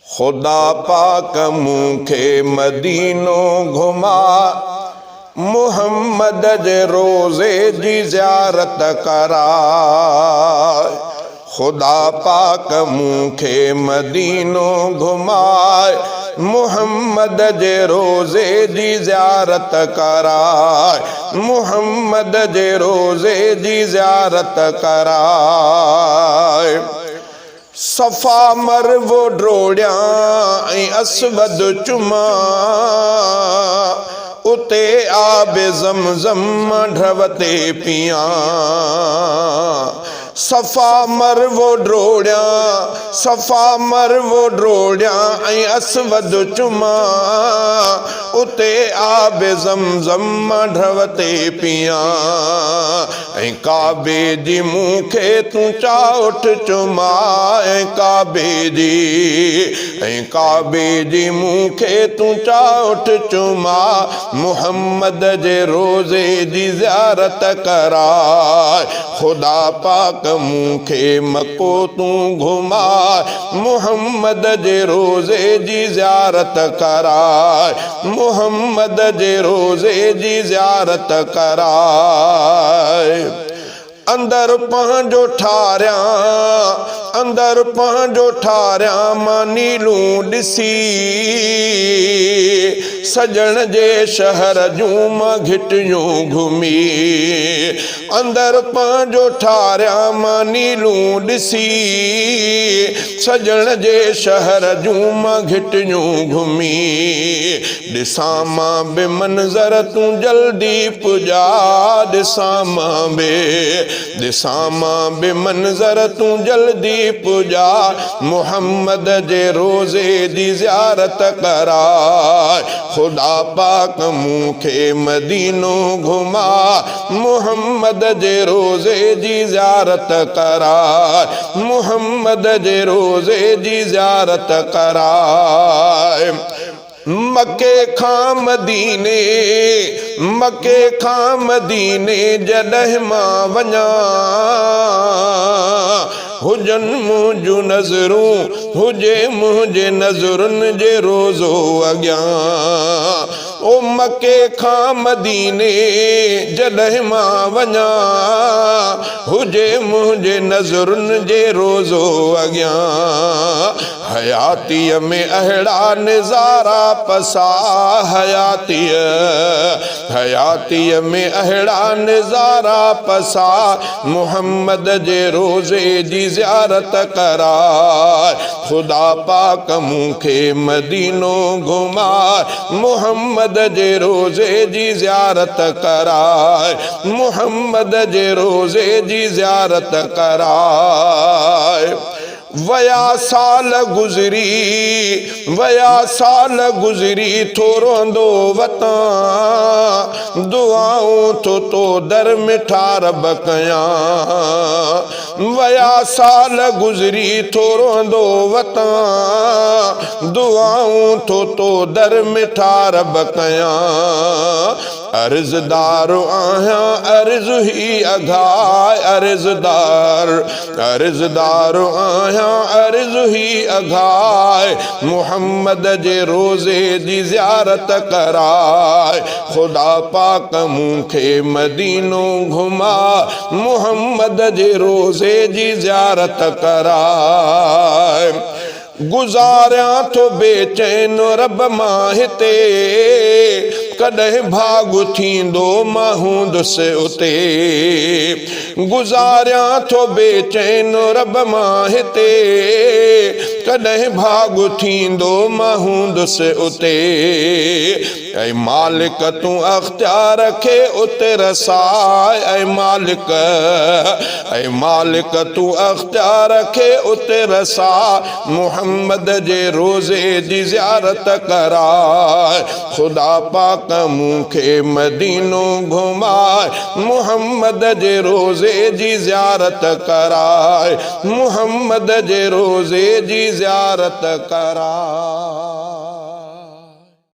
खुदा पाक मूंखे मदीनो घुमा, मुहम्मद जे रोज़े जी ज़ियारत कराए। खुदा पाक मूंखे मदीनो घुमाए, मुहम्मद जे रोज़े जी ज़ियारत कराए। मुहम्मद जे रोज़े जी ज़ियारत कराए। सफ़ा मरवो ड्रोड़ियां ऐं असवद चुमा, उते आबे ज़मज़म ढवते पियां। सफ़ा मरवो ड्रोड़ियां, सफ़ा मरवो ड्रोड़ियां ऐं असवद चुमा, उते आबे ज़मज़म ढवते पियां। ऐं काबे जी मूंखे तूं चाउठ चुमा, ऐं काबे जी मूंखे तूं चाउठ चुमा। मुहम्मद जे रोज़े जी ज़ियारत कराए। खुदा पाक मूंखे मको तूं घुमा, मुहम्मद जे रोज़े जी ज़ियारत कराए। मुहम्मद जे रोज़े जी ज़ियारत कराए। अंदर पंहिंजो ठारियां, अंदर पंहिंजो ठारियां मां नीलूं ॾिसी, सजण जे शहर जूं मां घिटियूं घुमी। अंदर पंहिंजो ठारियां मां नीलूं ॾिसी, सजण जे शहर जूं मां घिटियूं घुमी। ॾिसां मां बि मंज़र तूं जल्दी पुॼा, ॾिसां मां बि मंज़र तूं जल्दी पुॼा। मुहम्मद जे रोज़े जी ज़ियारत कराए। खुदा पाक मूंखे मदीनो घुमा, मुहम्मद जे रोज़े जी ज़ियारत कराए। मुहम्मद जे रोज़े जी ज़ियारत कराए। मके खां मदीने जॾहिं मां वञा, हुजनि मुंहिंजूं नज़रूं, हुजे मुंहिंजे नज़रुनि जे रोज़ो अॻियां। ओ मके खां मदीने जॾहिं मां वञा, हुजे मुंहिंजे नज़रुनि जे रोज़ो अॻियां। हयातीअ में अहिड़ा नज़ारा पसा, हयातीअ में अहिड़ा नज़ारा पसा। मुहम्मद जे रोज़े जी ज़ियारत कराए। खुदा पाक मूंखे मदीनो घुमाए, मुहम्मद जे रोज़े जी ज़ियारत कराए। मुहम्मद जे रोज़े जी ज़ियारत कराए। वया साल गुज़री थोरो अंदो वतां, दुआऊं तो दर में ठारब कयां। वया साल गुज़री थोरो अंदो वतां, दुआऊं तो दर में ठारब कयां। अर्ज़दार आहियां अर्ज़ ही अघाए, अर्ज़दार आहियां अर्ज़ ही अघाए। मुहम्मद जे रोज़े जी ज़ियारत कराए। खुदा पाक मूंखे मदीनो घुमा, मुहम्मद जे रोज़े जी ज़ियारत कराए। गुज़ारियां थो बेचैन रब मां हिते, कॾहिं भाॻु थींदो मां हूंदुसि उते। गुज़ारियां थो बेचैन रब मां हिते, कॾहिं भाॻु थींदो मां हूंदुसि उते। ऐं मालिक तूं अख़्तियार खे उते रसाए। ऐं मालिक तूं अख़्तियार खे उते रसा। मुहम्मद जे रोज़े जी ज़ियारत कराए। खुदा पाक मूंखे मदीनो घुमाए, मुहम्मद जे रोज़े जी ज़ियारत कराए। मुहम्मद जे रोज़े जी ज़ियारत कराए।